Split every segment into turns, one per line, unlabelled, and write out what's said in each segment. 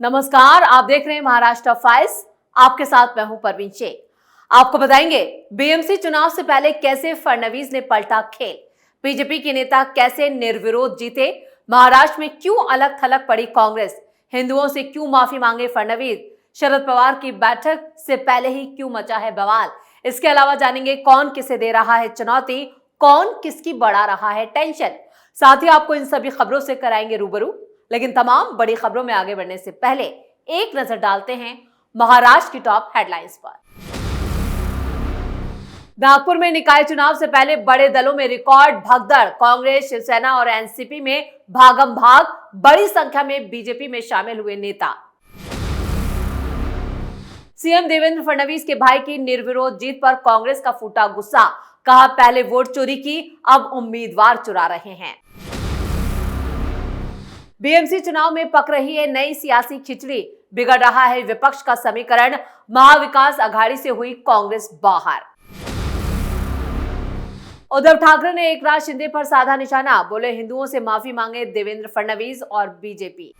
नमस्कार, आप देख रहे हैं महाराष्ट्र फाइल्स। आपके साथ मैं हूं परवीन शेख। आपको बताएंगे बीएमसी चुनाव से पहले कैसे फडणवीस ने पलटा खेल, बीजेपी के नेता कैसे निर्विरोध जीते, महाराष्ट्र में क्यों अलग थलग पड़ी कांग्रेस, हिंदुओं से क्यों माफी मांगे फडणवीस, शरद पवार की बैठक से पहले ही क्यों मचा है बवाल। इसके अलावा जानेंगे कौन किसे दे रहा है चुनौती, कौन किसकी बढ़ा रहा है टेंशन। साथ ही आपको इन सभी खबरों से कराएंगे रूबरू। लेकिन तमाम बड़ी खबरों में आगे बढ़ने से पहले एक नजर डालते हैं महाराष्ट्र की टॉप हेडलाइंस पर। नागपुर में निकाय चुनाव से पहले बड़े दलों में रिकॉर्ड भगदड़, कांग्रेस, शिवसेना और एनसीपी में भागम भाग, बड़ी संख्या में बीजेपी में शामिल हुए नेता। सीएम देवेंद्र फडणवीस के भाई की निर्विरोध जीत पर कांग्रेस का फूटा गुस्सा, कहा पहले वोट चोरी की, अब उम्मीदवार चुरा रहे हैं। बीएमसी चुनाव में पक रही है नई सियासी खिचड़ी, बिगड़ रहा है विपक्ष का समीकरण, महाविकास आघाड़ी से हुई कांग्रेस बाहर। उद्धव ठाकरे ने एकनाथ शिंदे पर साधा निशाना, बोले हिंदुओं से माफी मांगे देवेंद्र फडणवीस और बीजेपी।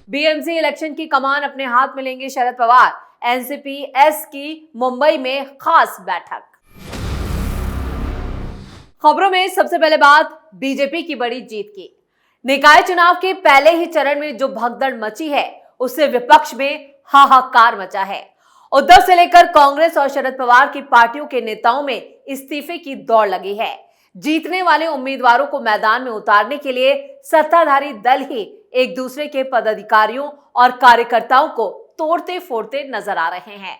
बीएमसी इलेक्शन की कमान अपने हाथ में लेंगे शरद पवार, एनसीपी एस की मुंबई में खास बैठक। खबरों में सबसे पहले बात बीजेपी की बड़ी जीत की। निकाय चुनाव के पहले ही चरण में जो भगदड़ मची है, उससे विपक्ष में हाहाकार मचा है। उद्धव से लेकर कांग्रेस और शरद पवार की पार्टियों के नेताओं में इस्तीफे की दौड़ लगी है। जीतने वाले उम्मीदवारों को मैदान में उतारने के लिए सत्ताधारी दल ही एक दूसरे के पदाधिकारियों और कार्यकर्ताओं को तोड़ते फोड़ते नजर आ रहे हैं।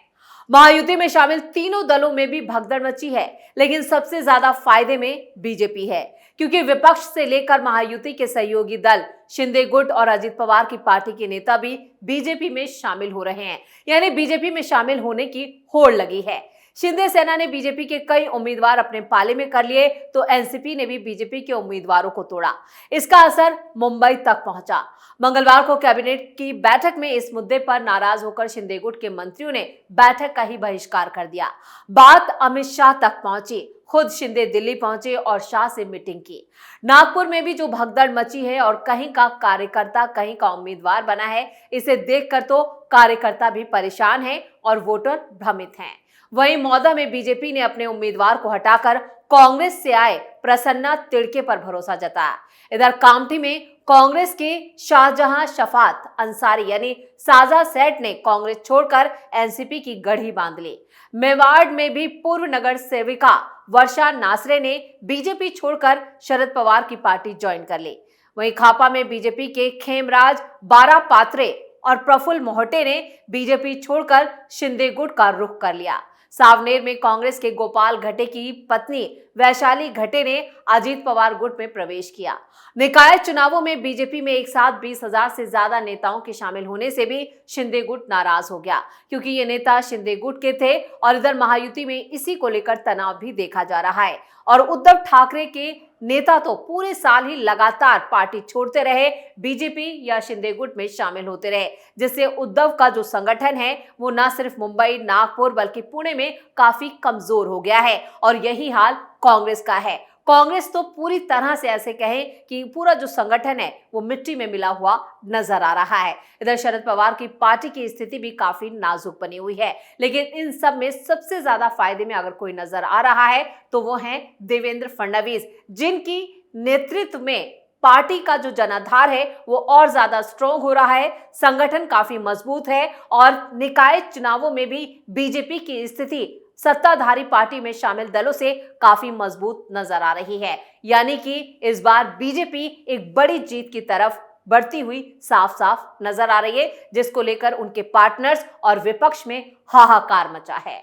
महायुति में शामिल तीनों दलों में भी भगदड़ मची है, लेकिन सबसे ज्यादा फायदे में बीजेपी है, क्योंकि विपक्ष से लेकर महायुति के सहयोगी दल शिंदे गुट और अजित पवार की पार्टी के नेता भी बीजेपी में शामिल हो रहे हैं। यानी बीजेपी में शामिल होने की होड़ लगी है। शिंदे सेना ने बीजेपी के कई उम्मीदवार अपने पाले में कर लिए, तो एनसीपी ने भी बीजेपी के उम्मीदवारों को तोड़ा। इसका असर मुंबई तक पहुंचा। मंगलवार को कैबिनेट की बैठक में इस मुद्दे पर नाराज होकर शिंदे गुट के मंत्रियों ने बैठक का ही बहिष्कार कर दिया। बात अमित शाह तक पहुंची। खुद शिंदे दिल्ली पहुंचे और शाह से मीटिंग की। नागपुर में भी जो भगदड़ मची है और कहीं का कार्यकर्ता कहीं का उम्मीदवार बना है, इसे देखकर तो कार्यकर्ता भी परेशान हैं और वोटर भ्रमित हैं। वहीं मौदा में बीजेपी ने अपने उम्मीदवार को हटाकर कांग्रेस से आए प्रसन्ना तिड़के पर भरोसा जताया। इधर कामठी में कांग्रेस के शाहजहां शफात अंसारी यानी साजा सेठ ने कांग्रेस छोड़कर एनसीपी की गढ़ी बांध ली। मेवाड़ में भी पूर्व नगर सेविका वर्षा नासरे ने बीजेपी छोड़कर शरद पवार की पार्टी ज्वाइन कर ली। वहीं खापा में बीजेपी के खेमराज बारा पात्रे और प्रफुल्ल मोहटे ने बीजेपी छोड़कर शिंदे गुट का रुख कर लिया। सावनेर में कांग्रेस के गोपाल घटे की पत्नी वैशाली घटे ने अजीत पवार गुट में प्रवेश किया। निकाय चुनावों में बीजेपी में एक साथ 20,000 से ज्यादा नेताओं के शामिल होने से भी शिंदे गुट नाराज हो गया, क्योंकि ये नेता शिंदे गुट के थे और इधर महायुति में इसी को लेकर तनाव भी देखा जा रहा है। और उद्धव ठाकरे के नेता तो पूरे साल ही लगातार पार्टी छोड़ते रहे, बीजेपी या शिंदे गुट में शामिल होते रहे, जिससे उद्धव का जो संगठन है वो न सिर्फ मुंबई, नागपुर बल्कि पुणे में काफी कमजोर हो गया है। और यही हाल कांग्रेस का है। कांग्रेस तो पूरी तरह से ऐसे कहें कि पूरा जो संगठन है वो मिट्टी में मिला हुआ नजर आ रहा है। इधर शरद पवार की पार्टी की स्थिति भी काफी नाजुक बनी हुई है। लेकिन इन सब में सबसे ज्यादा फायदे में अगर कोई नजर आ रहा है तो वो है देवेंद्र फडणवीस, जिनकी नेतृत्व में पार्टी का जो जनाधार है वो और ज्यादा स्ट्रॉन्ग हो रहा है, संगठन काफी मजबूत है और निकाय चुनावों में भी बीजेपी की स्थिति सत्ताधारी पार्टी में शामिल दलों से काफी मजबूत नजर आ रही है। यानी कि इस बार बीजेपी एक बड़ी जीत की तरफ बढ़ती हुई साफ साफ नजर आ रही है, जिसको लेकर उनके पार्टनर्स और विपक्ष में हाहाकार मचा है।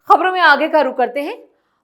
खबरों में आगे का रुख करते हैं।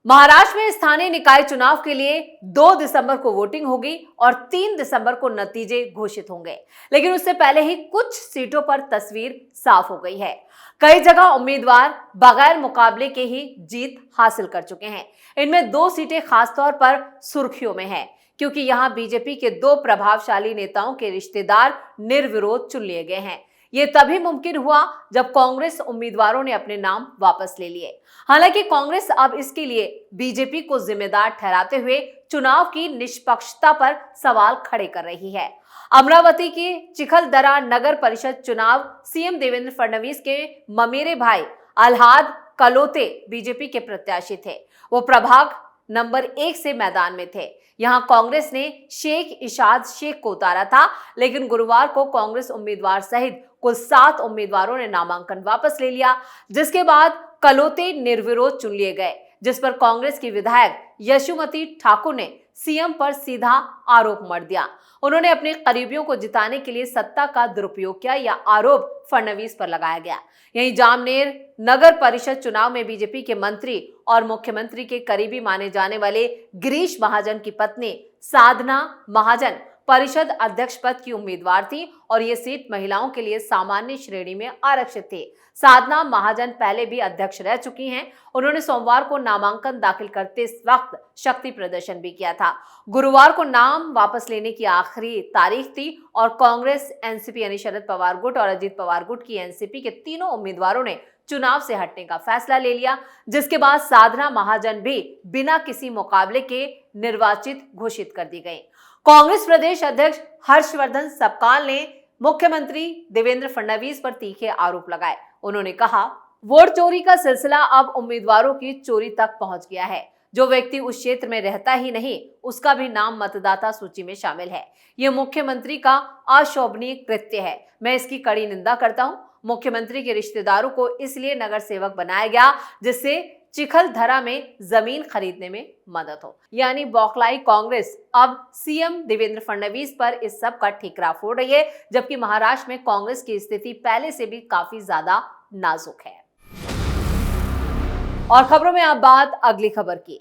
महाराष्ट्र में स्थानीय निकाय चुनाव के लिए 2 दिसंबर को वोटिंग होगी और 3 दिसंबर को नतीजे घोषित होंगे। लेकिन उससे पहले ही कुछ सीटों पर तस्वीर साफ हो गई है। कई जगह उम्मीदवार बगैर मुकाबले के ही जीत हासिल कर चुके हैं। इनमें 2 सीटें खासतौर पर सुर्खियों में हैं, क्योंकि यहां बीजेपी के 2 प्रभावशाली नेताओं के रिश्तेदार निर्विरोध चुन लिए गए हैं। ये तभी मुमकिन हुआ जब कांग्रेस उम्मीदवारों ने अपने नाम वापस ले लिए। हालांकि कांग्रेस अब इसके लिए बीजेपी को जिम्मेदार ठहराते हुए चुनाव की निष्पक्षता पर सवाल खड़े कर रही है। अमरावती के चिखलदरा नगर परिषद चुनाव सीएम देवेंद्र फडणवीस के ममेरे भाई अल्हाद कलोते बीजेपी के प्रत्याशी थे। वो प्रभाग नंबर 1 से मैदान में थे। यहां कांग्रेस ने शेख इशाद शेख को उतारा था, लेकिन गुरुवार को कांग्रेस उम्मीदवार सहित कुल 7 उम्मीदवारों ने नामांकन वापस ले लिया, जिसके बाद कलोते निर्विरोध चुन लिए गए, जिस पर कांग्रेस की विधायक यशोमती ठाकुर ने सीएम पर सीधा आरोप मढ़ दिया। उन्होंने अपने करीबियों को जिताने के लिए सत्ता का दुरुपयोग किया, यह आरोप फडणवीस पर लगाया गया। यहीं जामनेर नगर परिषद चुनाव में बीजेपी के मंत्री और मुख्यमंत्री के करीबी माने जाने वाले गिरीश महाजन की पत्नी साधना महाजन परिषद अध्यक्ष पद की उम्मीदवार थी और ये सीट महिलाओं के लिए सामान्य श्रेणी में आरक्षित थी। साधना महाजन पहले भी अध्यक्ष रह चुकी हैं। उन्होंने सोमवार को नामांकन दाखिल करते वक्त शक्ति प्रदर्शन भी किया था। गुरुवार को नाम वापस लेने की आखिरी तारीख थी और कांग्रेस, एनसीपी यानी शरद पवार गुट और अजीत पवार गुट की एनसीपी के तीनों उम्मीदवारों ने चुनाव से हटने का फैसला ले लिया, जिसके बाद साधना महाजन भी बिना किसी मुकाबले के निर्वाचित घोषित कर दी गई। कांग्रेस प्रदेश अध्यक्ष हर्षवर्धन सपकाल ने मुख्यमंत्री देवेंद्र फडणवीस पर तीखे आरोप लगाए। उन्होंने कहा, वोट चोरी का सिलसिला अब उम्मीदवारों की चोरी तक पहुंच गया है। जो व्यक्ति उस क्षेत्र में रहता ही नहीं, उसका भी नाम मतदाता सूची में शामिल है। यह मुख्यमंत्री का अशोभनीय कृत्य है। मैं इसकी कड़ी निंदा करता हूं। मुख्यमंत्री के रिश्तेदारों को इसलिए नगर सेवक बनाया गया जिससे चिखलदरा में जमीन खरीदने में मदद हो। यानी बौखलाई कांग्रेस अब सीएम देवेंद्र फडणवीस पर इस सब का ठीकरा फोड़ रही है, जबकि महाराष्ट्र में कांग्रेस की स्थिति पहले से भी काफी ज्यादा नाजुक है। और खबरों में अब बात अगली खबर की।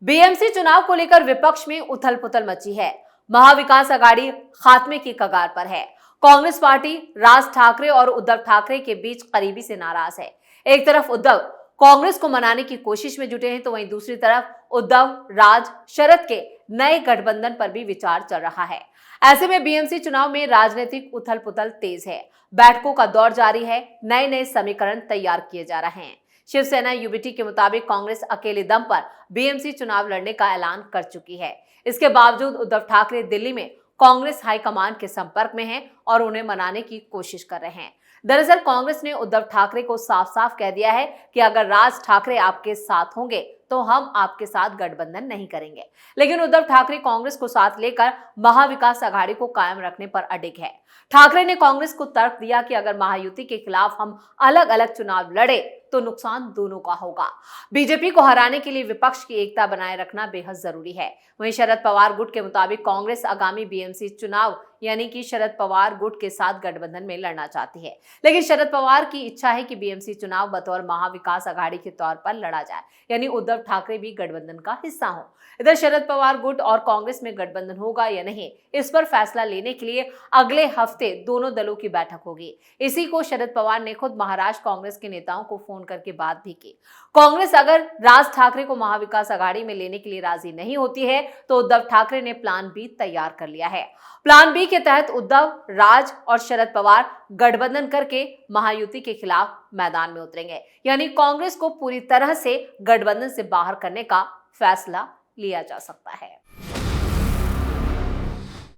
बीएमसी चुनाव को लेकर विपक्ष में उथल पुथल मची है। महाविकास आघाड़ी खात्मे की कगार पर है। कांग्रेस पार्टी राज ठाकरे और उद्धव ठाकरे के बीच करीबी से नाराज है। एक तरफ उद्धव कांग्रेस को मनाने की कोशिश में जुटे हैं, तो वहीं दूसरी तरफ उद्धव, राज, शरद के नए गठबंधन पर भी विचार चल रहा है। ऐसे में बीएमसी चुनाव में राजनीतिक उथल पुथल तेज है। बैठकों का दौर जारी है। नए नए समीकरण तैयार किए जा रहे हैं। शिवसेना यूबीटी के मुताबिक कांग्रेस अकेले दम पर बीएमसी चुनाव लड़ने का ऐलान कर चुकी है। इसके बावजूद उद्धव ठाकरे दिल्ली में कांग्रेस हाईकमान के संपर्क में हैं और उन्हें मनाने की कोशिश कर रहे हैं। दरअसल कांग्रेस ने उद्धव ठाकरे को साफ साफ कह दिया है कि अगर राज ठाकरे आपके साथ होंगे तो हम आपके साथ गठबंधन नहीं करेंगे। लेकिन उद्धव ठाकरे कांग्रेस को साथ लेकर महाविकास आघाड़ी को कायम रखने पर अडिग है। ठाकरे ने कांग्रेस को तर्क दिया कि अगर महायुति के खिलाफ हम अलग अलग चुनाव लड़े तो नुकसान दोनों का होगा। बीजेपी को हराने के लिए विपक्ष की एकता बनाए रखना बेहद जरूरी है। वहीं शरद पवार गुट के मुताबिक कांग्रेस आगामी बीएमसी चुनाव यानी कि शरद पवार गुट के साथ गठबंधन में लड़ना चाहती है, लेकिन शरद पवार की इच्छा है कि बीएमसी चुनाव बतौर महाविकास आघाड़ी के तौर पर लड़ा जाए, यानी उद्धव ठाकरे भी गठबंधन का हिस्सा हो। इधर शरद पवार गुट और कांग्रेस में गठबंधन होगा या नहीं, इस पर फैसला लेने के लिए अगले हफ्ते दोनों दलों की बैठक होगी। इसी को शरद पवार ने खुद महाराष्ट्र कांग्रेस के नेताओं को फोन करके बात भी की। कांग्रेस अगर राज ठाकरे को महाविकास आघाड़ी में लेने के लिए राजी नहीं होती है तो उद्धव ठाकरे ने प्लान बी तैयार कर लिया है। प्लान बी के तहत उद्धव, राज और शरद पवार गठबंधन करके महायुति के खिलाफ मैदान में उतरेंगे, यानी कांग्रेस को पूरी तरह से गठबंधन से बाहर करने का फैसला लिया जा सकता है।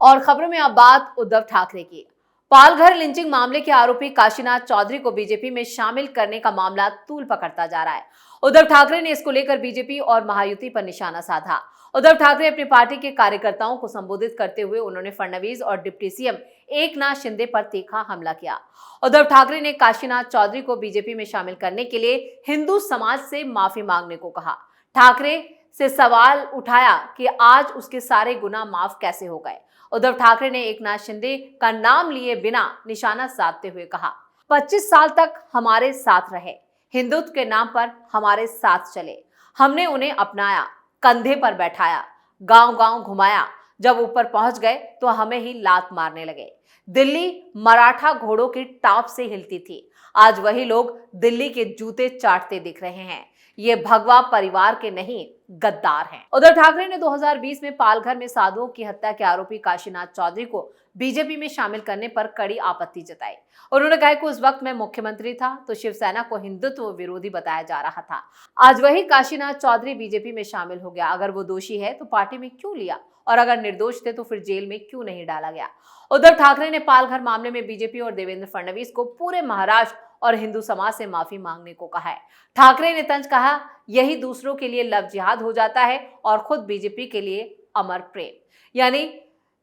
और खबरों में अब बात उद्धव ठाकरे की। पालघर लिंचिंग मामले के आरोपी काशीनाथ चौधरी को बीजेपी में शामिल करने का मामला तूल पकड़ता जा रहा है। उद्धव ठाकरे ने इसको लेकर बीजेपी और महायुति पर निशाना साधा। उद्धव ठाकरे अपनी पार्टी के कार्यकर्ताओं को संबोधित करते हुए उन्होंने फडणवीस और डिप्टी सीएम एकनाथ शिंदे पर तीखा हमला किया। उद्धव ठाकरे ने काशीनाथ चौधरी को बीजेपी में शामिल करने के लिए हिंदू समाज से माफी मांगने को कहा। ठाकरे से सवाल उठाया कि आज उसके सारे गुनाह माफ कैसे हो गए। उद्धव ठाकरे ने एकनाथ शिंदे का नाम लिए बिना निशाना साधते हुए कहा, 25 साल तक हमारे साथ रहे, हिंदुत्व के नाम पर हमारे साथ चले, हमने उन्हें अपनाया, कंधे पर बैठाया, गांव गांव घुमाया, जब ऊपर पहुंच गए तो हमें ही लात मारने लगे। दिल्ली मराठा घोड़ों की टाप से हिलती थी, आज वही लोग दिल्ली के जूते चाटते दिख रहे हैं। ये भगवा परिवार के नहीं, गद्दार हैं। उद्धव ठाकरे ने 2020 में पालघर में साधुओं की हत्या के आरोपी काशीनाथ चौधरी को बीजेपी में शामिल करने पर कड़ी आपत्ति जताई। उन्होंने कहा कि उस वक्त मैं मुख्यमंत्री था तो शिवसेना को हिंदुत्व विरोधी बताया जा रहा था। आज वही काशीनाथ चौधरी बीजेपी में शामिल हो गया। अगर वो दोषी है तो पार्टी में क्यों लिया, और अगर निर्दोष थे तो फिर जेल में क्यों नहीं डाला गया। उद्धव ठाकरे ने पालघर मामले में बीजेपी और देवेंद्र फडणवीस को पूरे महाराष्ट्र और हिंदू समाज से माफी मांगने को कहा है। ठाकरे ने तंज कहा, यही दूसरों के लिए लव जिहाद हो जाता है और खुद बीजेपी के लिए अमर प्रेम। यानी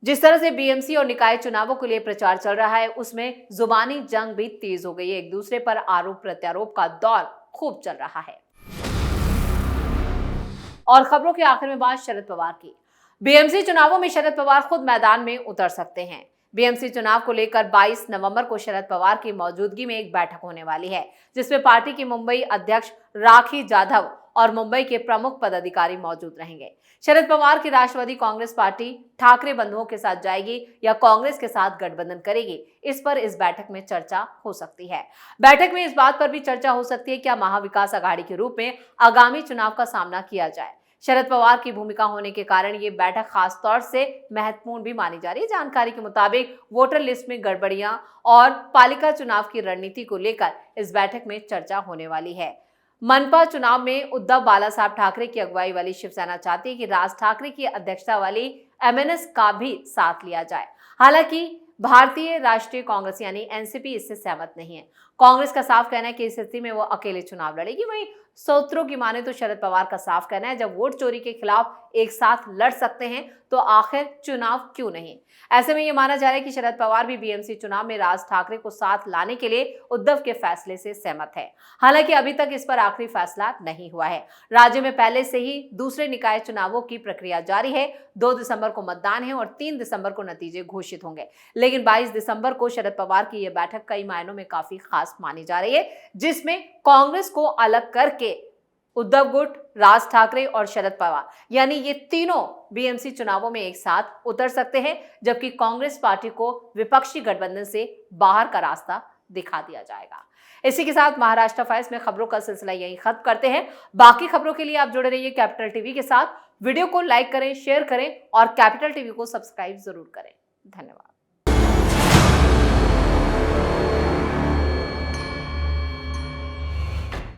जिस तरह से बीएमसी और निकाय चुनावों के लिए प्रचार चल रहा है उसमें जुबानी जंग भी तेज हो गई है। एक दूसरे पर आरोप प्रत्यारोप का दौर खूब चल रहा है। और खबरों के आखिर में बात शरद पवार की। बीएमसी चुनावों में शरद पवार खुद मैदान में उतर सकते हैं। बीएमसी चुनाव को लेकर 22 नवंबर को शरद पवार की मौजूदगी में एक बैठक होने वाली है, जिसमें पार्टी की मुंबई अध्यक्ष राखी जाधव और मुंबई के प्रमुख पदाधिकारी मौजूद रहेंगे। शरद पवार की राष्ट्रवादी कांग्रेस पार्टी ठाकरे बंधुओं के साथ जाएगी या कांग्रेस के साथ गठबंधन करेगी, इस पर इस बैठक में चर्चा हो सकती है। बैठक में इस बात पर भी चर्चा हो सकती है क्या महाविकास अघाड़ी के रूप में आगामी चुनाव का सामना किया जाए। शरद पवार की भूमिका होने के कारण ये बैठक खास तौर से महत्वपूर्ण भी मानी जा रही है। जानकारी के मुताबिक वोटर लिस्ट में गड़बड़ियां और पालिका चुनाव की रणनीति को लेकर इस बैठक में चर्चा होने वाली है। मनपा चुनाव में उद्धव बालासाहब ठाकरे की अगुवाई वाली शिवसेना चाहती है कि राज ठाकरे की अध्यक्षता वाली एमएनएस का भी साथ लिया जाए। हालांकि भारतीय राष्ट्रीय कांग्रेस यानी एनसीपी इससे सहमत नहीं है। कांग्रेस का साफ कहना है कि इस स्थिति में वो अकेले चुनाव लड़ेगी। वहीं सूत्रों की माने तो शरद पवार का साफ कहना है जब वोट चोरी के खिलाफ एक साथ लड़ सकते हैं तो आखिर चुनाव क्यों नहीं। ऐसे में ये माना जा रहा है कि शरद पवार भी बीएमसी चुनाव में राज ठाकरे को साथ लाने के लिए उद्धव के फैसले से सहमत है। हालांकि अभी तक इस पर आखिरी फैसला नहीं हुआ है। राज्य में पहले से ही दूसरे निकाय चुनावों की प्रक्रिया जारी है। 2 दिसंबर को मतदान है और 3 दिसंबर को नतीजे घोषित होंगे। लेकिन 22 दिसंबर को शरद पवार की यह बैठक कई मायनों में काफी खास मानी जा रही है, जिसमें कांग्रेस को अलग करके उद्धव गुट, राज ठाकरे और शरद पवार यानी ये तीनों बीएमसी चुनावों में एक साथ उतर सकते हैं, जबकि कांग्रेस पार्टी को विपक्षी गठबंधन से बाहर का रास्ता दिखा दिया जाएगा। इसी के साथ महाराष्ट्र फाइल्स में खबरों का सिलसिला यही खत्म करते हैं। बाकी खबरों के लिए आप जुड़े रहिए कैपिटल टीवी के साथ। वीडियो को लाइक करें, शेयर करें और कैपिटल टीवी को सब्सक्राइब जरूर करें। धन्यवाद।